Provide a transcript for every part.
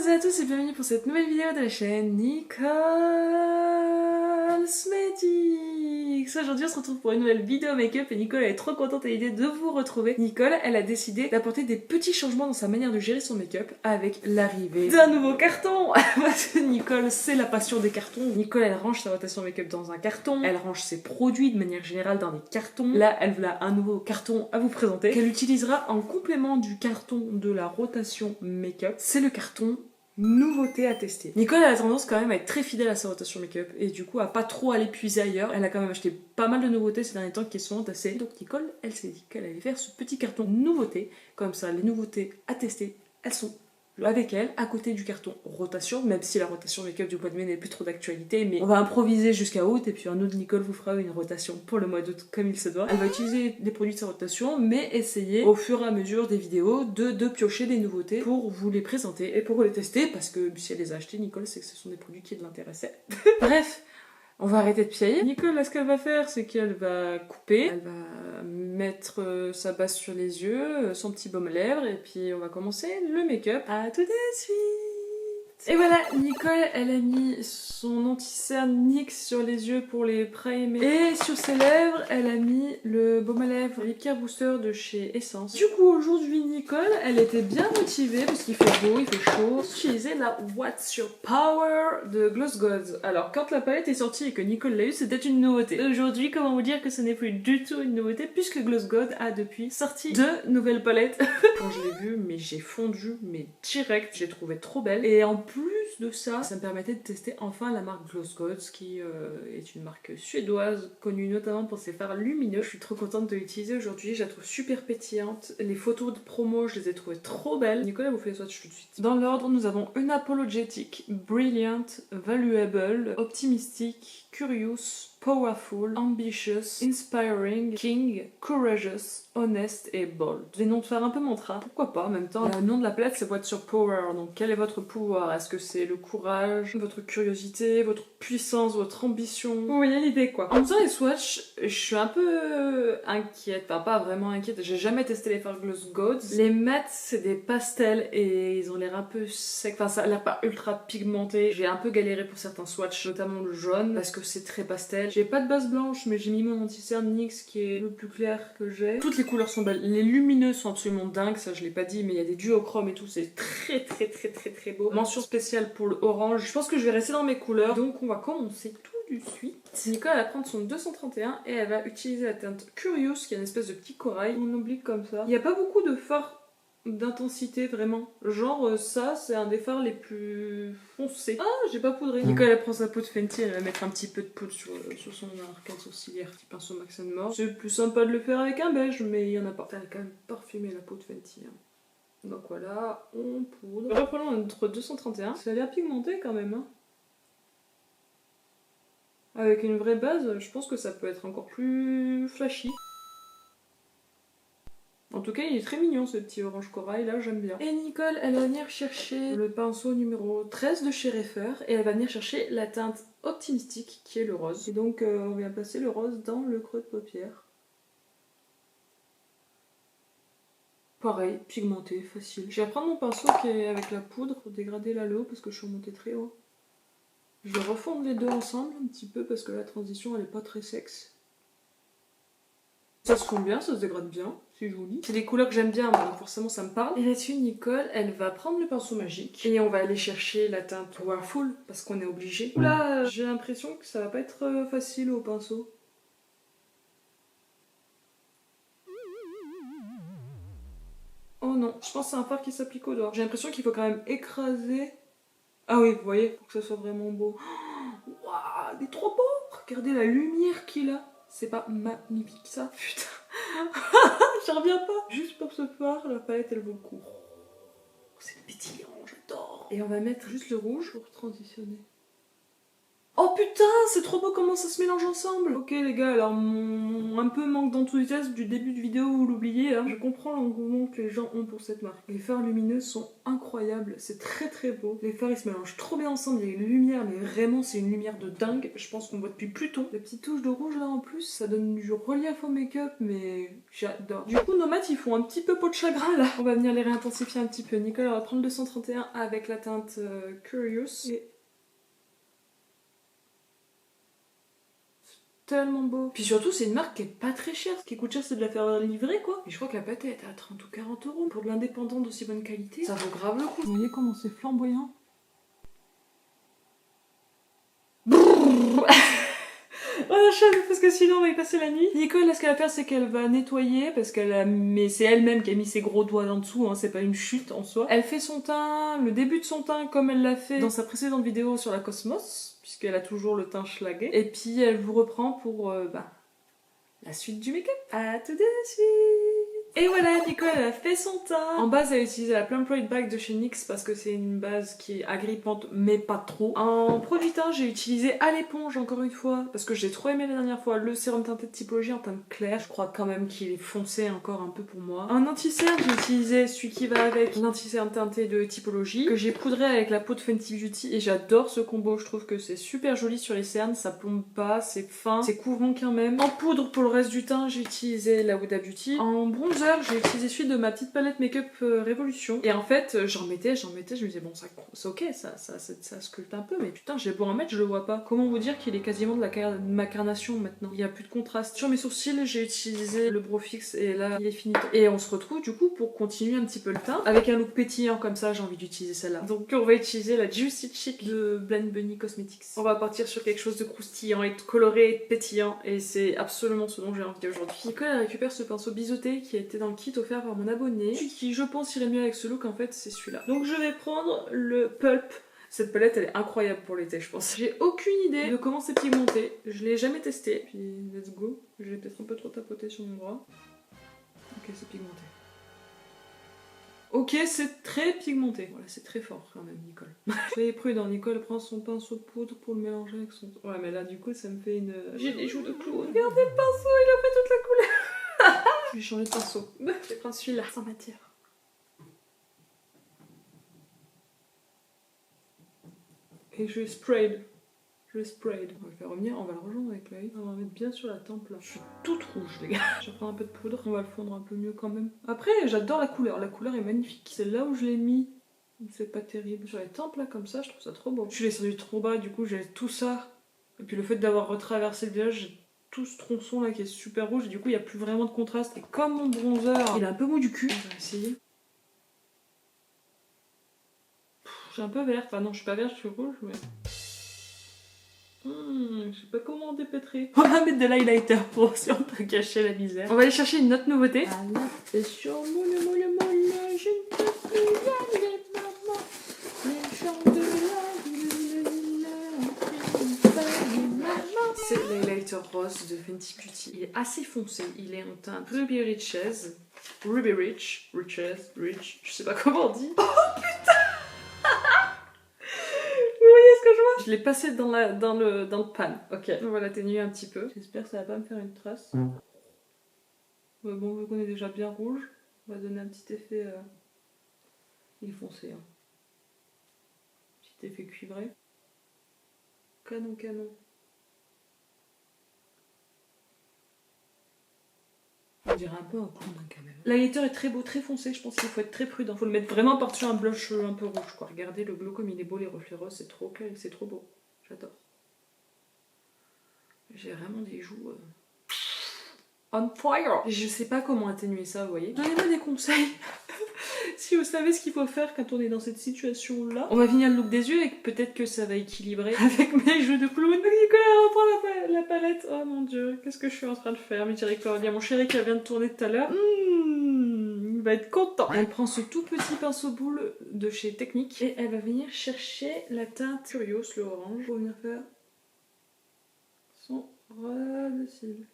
toutes et à tous et bienvenue pour cette nouvelle vidéo de la chaîne Nicole Cosmetics. Aujourd'hui on se retrouve pour une nouvelle vidéo make-up et Nicole elle est trop contente à l'idée de vous retrouver. Nicole elle a décidé d'apporter des petits changements dans sa manière de gérer son make-up avec l'arrivée d'un nouveau carton. Parce que Nicole c'est la passion des cartons. Nicole elle range sa rotation make-up dans un carton, elle range ses produits de manière générale dans des cartons. Là elle a un nouveau carton à vous présenter qu'elle utilisera en complément du carton de la rotation make-up. C'est le carton nouveauté à tester. Nicole a tendance quand même à être très fidèle à sa rotation make-up et du coup à pas trop aller puiser ailleurs. Elle a quand même acheté pas mal de nouveautés ces derniers temps qui sont assez. Donc Nicole, elle s'est dit qu'elle allait faire ce petit carton nouveauté. Comme ça, les nouveautés à tester, elles sont avec elle, à côté du carton rotation, même si la rotation make-up du mois de mai n'est plus trop d'actualité, mais on va improviser jusqu'à août, et puis en août, Nicole vous fera une rotation pour le mois d'août comme il se doit. Elle va utiliser des produits de sa rotation, mais essayer au fur et à mesure des vidéos de piocher des nouveautés pour vous les présenter et pour vous les tester, parce que si elle les a achetés, Nicole, c'est que ce sont des produits qui l'intéressaient. Bref, on va arrêter de piailler. Nicole, là, ce qu'elle va faire, c'est qu'elle va couper, elle va mettre sa base sur les yeux, son petit baume à lèvres, et puis on va commencer le make-up. À tout de suite. Et voilà, Nicole, elle a mis son anti-cerne NYX sur les yeux pour les primer. Et sur ses lèvres, elle a mis le baume à lèvres Lip Care Booster de chez Essence. Du coup, aujourd'hui, Nicole, elle était bien motivée parce qu'il fait beau, il fait chaud. Utiliser la What's Your Power de Gloss Gods. Alors, quand la palette est sortie et que Nicole l'a eu, c'était une nouveauté. Aujourd'hui, comment vous dire que ce n'est plus du tout une nouveauté puisque Gloss Gods a depuis sorti 2 nouvelles palettes. Quand je l'ai vue, mais j'ai fondu, mais direct, j'ai trouvé trop belle. Et en plus de ça, ça me permettait de tester enfin la marque Gloss Gods qui est une marque suédoise connue notamment pour ses fards lumineux. Je suis trop contente de l'utiliser aujourd'hui, je la trouve super pétillante. Les photos de promo, je les ai trouvées trop belles. Nicolas vous fait le swatch tout de suite. Dans l'ordre, nous avons Unapologetic, Brilliant, Valuable, Optimistic, Curious, Powerful, Ambitious, Inspiring, King, Courageous, Honest et Bold. Des noms de faire un peu mantra, pourquoi pas en même temps. Le nom de la palette c'est What's Your Power, donc quel est votre pouvoir? Est-ce que c'est le courage, votre curiosité, votre puissance, votre ambition? Vous voyez l'idée quoi. En faisant les swatchs, je suis un peu inquiète, enfin pas vraiment inquiète, j'ai jamais testé les fards Gloss Gods. Les mats c'est des pastels et ils ont l'air un peu secs, enfin ça a l'air pas ultra pigmenté. J'ai un peu galéré pour certains swatchs, notamment le jaune, parce que c'est très pastel. J'ai pas de base blanche, mais j'ai mis mon anti-cerne NYX qui est le plus clair que j'ai. Toutes les couleurs sont belles. Les lumineux sont absolument dingues, ça je l'ai pas dit, mais il y a des duochromes et tout, c'est très beau. Mention spéciale pour le orange. Je pense que je vais rester dans mes couleurs, donc on va commencer tout de suite. Nicole elle va prendre son 231 et elle va utiliser la teinte Curious, qui est une espèce de petit corail. On oublie comme ça. Il n'y a pas beaucoup de fards d'intensité vraiment. Genre ça c'est un des fards les plus foncés. Ah j'ai pas poudré. Nicole elle prend sa peau de Fenty, elle va mettre un petit peu de poudre sur son arcade sourcilière, petit pinceau Max & More. C'est plus sympa de le faire avec un beige mais il y en a pas. Elle a quand même parfumé la peau de Fenty hein. Donc voilà, on poudre. Reprenons notre 231. Ça a l'air pigmenté quand même hein. Avec une vraie base, je pense que ça peut être encore plus flashy. En tout cas, il est très mignon ce petit orange corail là, j'aime bien. Et Nicole, elle va venir chercher le pinceau numéro 13 de chez Refer et elle va venir chercher la teinte Optimistic qui est le rose. Et donc, on vient placer le rose dans le creux de paupière. Pareil, pigmenté, facile. Je vais reprendre mon pinceau qui est avec la poudre, dégrader là le haut parce que je suis remontée très haut. Je vais refondre les deux ensemble un petit peu parce que la transition elle est pas très sexe. Ça se fond bien, ça se dégrade bien, c'est joli. C'est des couleurs que j'aime bien, donc forcément ça me parle. Et là-dessus, Nicole, elle va prendre le pinceau magique et on va aller chercher la teinte Powerful parce qu'on est obligé. Là, j'ai l'impression que ça va pas être facile au pinceau. Oh non, je pense que c'est un fard qui s'applique au doigt. J'ai l'impression qu'il faut quand même écraser. Ah oui, vous voyez, pour que ça soit vraiment beau. Waouh, il est trop beau! Regardez la lumière qu'il a. C'est pas magnifique ça? Putain. J'en reviens pas. Juste pour ce fard, la palette elle vaut le coup. C'est pétillant, j'adore. Et on va mettre juste le rouge pour transitionner. Oh putain, c'est trop beau comment ça se mélange ensemble. Ok les gars, alors mon un peu manque d'enthousiasme du début de vidéo, vous l'oubliez, hein. Je comprends l'engouement que les gens ont pour cette marque. Les fards lumineux sont incroyables, c'est très très beau. Les fards ils se mélangent trop bien ensemble, il y a une lumière, mais vraiment c'est une lumière de dingue. Je pense qu'on voit depuis Pluton. La petite touche de rouge là en plus, ça donne du relief au make-up, mais j'adore. Du coup nos maths ils font un petit peu peau de chagrin là. On va venir les réintensifier un petit peu. Nicole va prendre le 131 avec la teinte Curious. Et tellement beau. Puis surtout, c'est une marque qui est pas très chère. Ce qui coûte cher, c'est de la faire livrer, quoi. Et je crois que la pâte est à 30 ou 40 euros. Pour de l'indépendant d'aussi bonne qualité, ça vaut grave le coup. Vous voyez comment c'est flamboyant? Oh la chaîne, parce que sinon on va y passer la nuit. Nicole, là, ce qu'elle va faire, c'est qu'elle va nettoyer, parce qu'elle a... Mais c'est elle-même qui a mis ses gros doigts en dessous, hein, c'est pas une chute en soi. Elle fait son teint, le début de son teint, comme elle l'a fait dans sa précédente vidéo sur la Cosmos, puisqu'elle a toujours le teint schlagué. Et puis elle vous reprend pour, la suite du make-up. À tout de suite. Et voilà, Nicole elle a fait son teint. En base, elle a utilisé la Plum Pride Bag de chez NYX parce que c'est une base qui est agrippante mais pas trop. En produit teint, j'ai utilisé à l'éponge encore une fois parce que j'ai trop aimé la dernière fois le sérum teinté de Typologie en teinte claire. Je crois quand même qu'il est foncé encore un peu pour moi. En anti-cerne, j'ai utilisé celui qui va avec l'anti-cerne teinté de Typologie que j'ai poudré avec la peau de Fenty Beauty et j'adore ce combo. Je trouve que c'est super joli sur les cernes, ça plombe pas, c'est fin, c'est couvrant quand même. En poudre pour le reste du teint, j'ai utilisé la Huda Beauty. En bronzer, j'ai utilisé celui de ma petite palette Make-up Révolution. Et en fait, j'en mettais, je me disais bon, c'est ok, ça sculpte un peu, mais putain, j'ai beau en mettre, je le vois pas. Comment vous dire qu'il est quasiment de ma carnation maintenant? Il y a plus de contraste. Sur mes sourcils, j'ai utilisé le Brow Fix et là, il est fini. Et on se retrouve du coup pour continuer un petit peu le teint. Avec un look pétillant comme ça, j'ai envie d'utiliser celle-là. Donc on va utiliser la Juicy Cheek de Blind Bunny Cosmetics. On va partir sur quelque chose de croustillant et de coloré et de pétillant. Et c'est absolument ce dont j'ai envie aujourd'hui. Nicole elle récupère ce pinceau biseauté qui a été dans le kit offert par mon abonné. Celui qui je pense irait mieux avec ce look en fait c'est celui-là. Donc je vais prendre le Pulp. Cette palette elle est incroyable pour l'été je pense. J'ai aucune idée de comment c'est pigmenté. Je l'ai jamais testé. Puis let's go. Je vais peut-être un peu trop tapoter sur mon bras. Ok c'est pigmenté. Ok, c'est très pigmenté. Voilà, c'est très fort quand même, Nicole. Soyez prudent, Nicole prend son pinceau de poudre pour le mélanger avec son... Ouais, mais là, du coup, ça me fait une... J'ai des joues de clown. Regardez le pinceau, il a fait toute la couleur. Je vais changer de pinceau. Je vais prendre celui-là, sans matière. Et je sprayed. Je sprayed. On va le faire revenir, on va le rejoindre avec l'œil. On va mettre bien sur la tempe là. Je suis toute rouge les gars. Je vais prendre un peu de poudre, on va le fondre un peu mieux quand même. Après j'adore la couleur est magnifique. C'est là où je l'ai mis. C'est pas terrible. Sur les tempes là comme ça, je trouve ça trop beau. Je suis descendue trop bas, du coup j'ai tout ça. Et puis le fait d'avoir retraversé le visage, j'ai tout ce tronçon là qui est super rouge. Et du coup il n'y a plus vraiment de contraste. Et comme mon bronzer, il est un peu mou du cul. On va essayer. Je suis un peu verte. Enfin non, je suis pas verte, je suis rouge, mais... je sais pas comment en dépêtrer. On va mettre de l'highlighter pour si on peut cacher la misère. On va aller chercher une autre nouveauté. C'est sur moule, je ne peux plus y aller, maman. Les gens de la c'est l'highlighter rose de Fenty Beauty. Il est assez foncé. Il est en teinte Ruby Riches. Ruby Rich. Rich. Je sais pas comment on dit. Oh putain! Je l'ai passé dans le pan. Ok. On va l'atténuer un petit peu. J'espère que ça va pas me faire une trace. Mais bon, vu qu'on est déjà bien rouge, on va donner un petit effet... Il est foncé. Hein. Petit effet cuivré. Canon, canon. On dirait un peu un clown quand même. L'highlighter est très beau, très foncé, je pense qu'il faut être très prudent. Faut le mettre vraiment par-dessus un blush un peu rouge quoi. Regardez le glow comme il est beau, les reflets roses, c'est trop clair, c'est trop beau. J'adore. J'ai vraiment des joues... on fire. Je sais pas comment atténuer ça, vous voyez. Donnez-moi des conseils. Si vous savez ce qu'il faut faire quand on est dans cette situation-là. On va finir le look des yeux et peut-être que ça va équilibrer avec mes jeux de clown. Nicolas reprend la palette. Oh mon dieu, qu'est-ce que je suis en train de faire? Miséricorde, il y a mon chéri qui vient de tourner tout à l'heure. Il va être content. Elle prend ce tout petit pinceau boule de chez Technique et elle va venir chercher la teinte Curious, le orange, pour venir faire son ras de cils.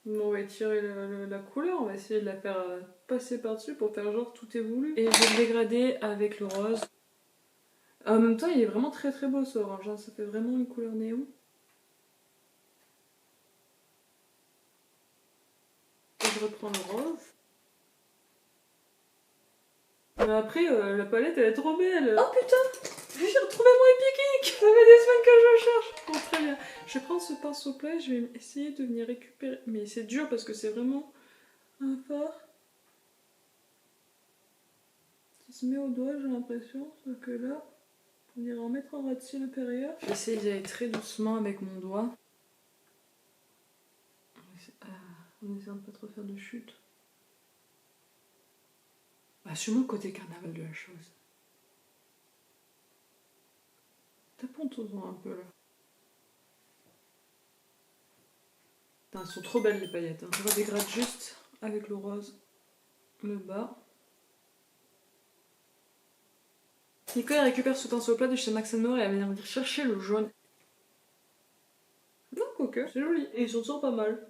On va étirer la couleur, on va essayer de la faire passer par-dessus pour faire genre tout est voulu. Et je vais le dégrader avec le rose. En même temps, il est vraiment très très beau ce orange, hein. Ça fait vraiment une couleur néon. Et je reprends le rose. Mais après, la palette elle est trop belle. Oh putain, j'ai retrouvé mon Epic Ink. Ça fait des semaines que je cherche. Bon, très bien. Je vais prendre ce pinceau plat et je vais essayer de venir récupérer. Mais c'est dur parce que c'est vraiment un fard qui se met au doigt, j'ai l'impression. Sauf que là, on dirait en mettre un ras de cils intérieur. Je vais essayer d'y aller très doucement avec mon doigt. On essaie de pas trop faire de chute. Bah, sûrement le côté carnaval de la chose. Tapons ton doigt un peu là. Putain, elles sont trop belles les paillettes. Hein. Je redégrade juste avec le rose le bas. Nicole récupère ce pinceau plat de chez Max & More et elle va venir chercher le jaune. Non, quoique, c'est joli. Et ils sont toujours pas mal.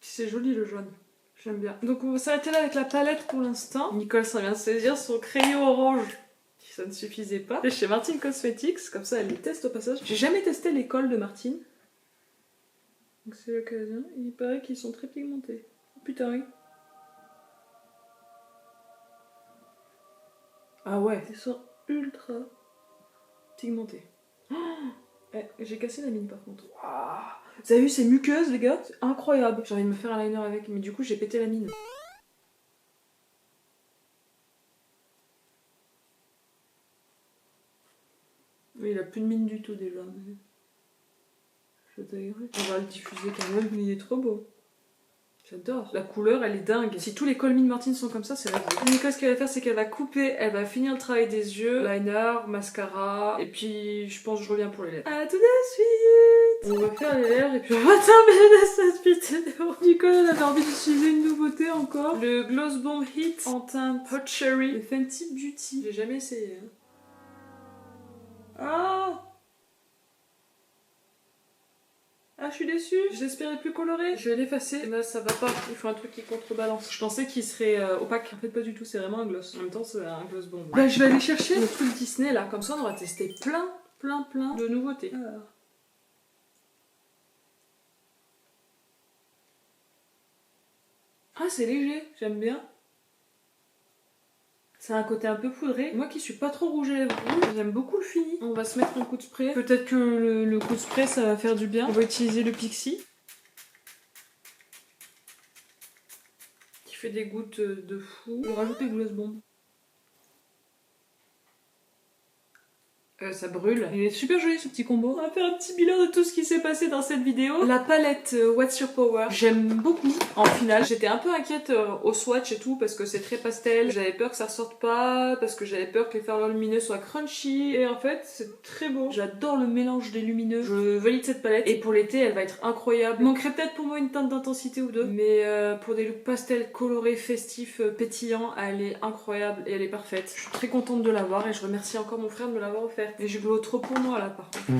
C'est joli le jaune. J'aime bien. Donc on va s'arrêter là avec la palette pour l'instant. Nicole ça vient de saisir son crayon orange. Si ça ne suffisait pas. C'est chez Martine Cosmetics, comme ça elle les teste au passage. J'ai jamais testé les cols de Martine. Donc c'est l'occasion. Il paraît qu'ils sont très pigmentés. Oh putain oui. Ah ouais, ils sont ultra pigmentés. Oh j'ai cassé la mine par contre. Wow. Vous avez vu ces muqueuses les gars? C'est incroyable. J'ai envie de me faire un liner avec, mais du coup j'ai pété la mine. Mais il a plus de mine du tout déjà. Je t'agrée. On va le diffuser quand même, mais il est trop beau. J'adore. La couleur, elle est dingue. Si tous les cols Mine Martine sont comme ça, c'est la vie. Nicole, ce qu'elle va faire, c'est qu'elle va couper, elle va finir le travail des yeux, liner, mascara, et puis je pense que je reviens pour les lèvres. À tout de suite. On va faire les lèvres et puis on va terminer cette vidéo. Nicole, elle avait envie d'utiliser une nouveauté encore. Le Gloss Bomb Hit en teinte Hot Cherry de Fenty Beauty. J'ai jamais essayé. Hein. Ah, je suis déçue, j'espérais plus coloré. Je vais l'effacer. Là, ça va pas. Il faut un truc qui contrebalance. Je pensais qu'il serait opaque. En fait, pas du tout. C'est vraiment un gloss. En même temps, c'est un gloss bomb. Bah, je vais aller chercher le truc Disney là. Comme ça, on aura testé plein de nouveautés. Alors. Ah, c'est léger. J'aime bien. C'est un côté un peu poudré. Moi qui suis pas trop rouge à lèvres rouges, j'aime beaucoup le fini. On va se mettre un coup de spray. Peut-être que le coup de spray ça va faire du bien. On va utiliser le Pixi. Qui fait des gouttes de fou. On va rajouter le Gloss Bomb. Ça brûle. Il est super joli ce petit combo. On va faire un petit bilan de tout ce qui s'est passé dans cette vidéo. La palette What's Your Power, j'aime beaucoup en finale. J'étais un peu inquiète au swatch et tout parce que c'est très pastel. J'avais peur que ça ressorte pas, parce que j'avais peur que les fardeaux lumineux soient crunchy. Et en fait, c'est très beau. J'adore le mélange des lumineux. Je valide cette palette. Et pour l'été, elle va être incroyable. Il manquerait peut-être pour moi une teinte d'intensité ou deux. Mais pour des looks pastel colorés, festifs, pétillants, elle est incroyable et elle est parfaite. Je suis très contente de l'avoir et je remercie encore mon frère de me l'avoir offert. Et j'ai de l'eau trop pour moi là par contre.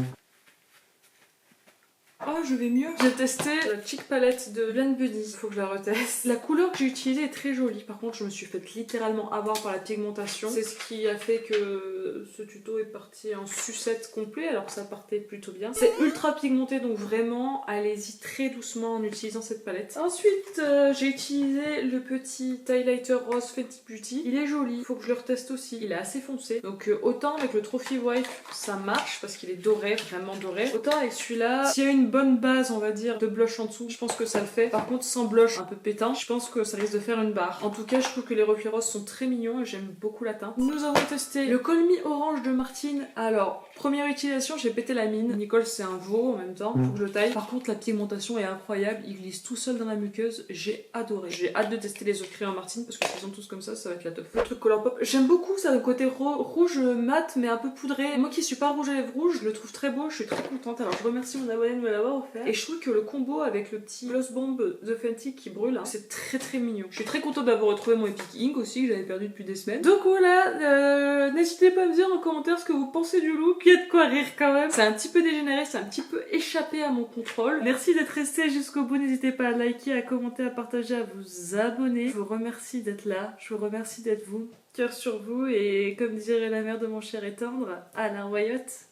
Oh, je vais mieux. J'ai testé la Cheek Palette de Blend Buddy. Faut que je la reteste. La couleur que j'ai utilisée est très jolie. Par contre, je me suis fait littéralement avoir par la pigmentation. C'est ce qui a fait que ce tuto est parti en sucette complet alors que ça partait plutôt bien. C'est ultra pigmenté donc vraiment, allez-y très doucement en utilisant cette palette. Ensuite, j'ai utilisé le petit highlighter rose Fenty Beauty. Il est joli. Faut que je le reteste aussi. Il est assez foncé. Donc autant avec le Trophy Wife, ça marche parce qu'il est doré, vraiment doré. Autant avec celui-là, s'il y a une bonne base on va dire de blush en dessous, je pense que ça le fait. Par contre sans blush un peu pétant, je pense que ça risque de faire une barre. En tout cas je trouve que les reflets roses sont très mignons et j'aime beaucoup la teinte. Nous avons testé le Call Me Orange de Martine. Alors première utilisation j'ai pété la mine. Nicole c'est un veau en même temps, faut que je le taille. Par contre la pigmentation est incroyable, il glisse tout seul dans la muqueuse, j'ai adoré. J'ai hâte de tester les autres crayons Martine parce que s'ils sont tous comme ça va être la teuf. Le truc Colourpop, j'aime beaucoup ça, le côté rouge mat mais un peu poudré. Moi qui suis pas rouge à lèvres rouge, je le trouve très beau, je suis très contente. Alors je remercie mon abonné de me l'avoir offert. Et je trouve que le combo avec le petit Gloss Bomb de Fenty qui brûle, hein, c'est très mignon. Je suis très contente d'avoir retrouvé mon Epic Ink aussi que j'avais perdu depuis des semaines. Donc voilà, n'hésitez pas pas me dire en commentaire ce que vous pensez du look. Il y a de quoi rire quand même. C'est un petit peu dégénéré, c'est un petit peu échappé à mon contrôle. Merci d'être resté jusqu'au bout. N'hésitez pas à liker, à commenter, à partager, à vous abonner. Je vous remercie d'être là. Je vous remercie d'être vous. Cœur sur vous et comme dirait la mère de mon cher et tendre, Alain Royotte.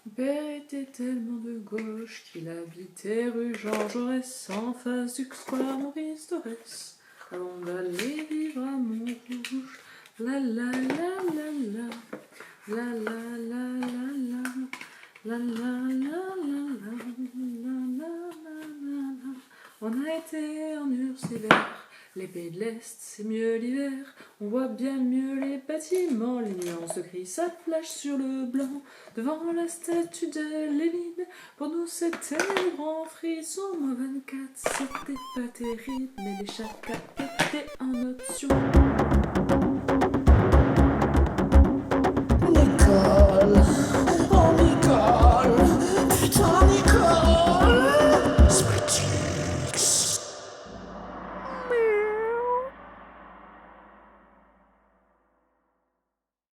Mon père était tellement de gauche qu'il habitait rue Jean Jaurès en face du square Maurice Dorès. Avant d'aller vivre à Montrouge, la la la la la, la la la la la, la la la la la. On a été en Urs l'hiver, les pays de l'Est c'est mieux l'hiver. On voit bien mieux les bâtiments, les nuances de gris ça flash sur le blanc. Devant la statue de Lénine, pour nous c'était le grand frisson. Moins 24, c'était pas terrible, mais les chacun étaient en option.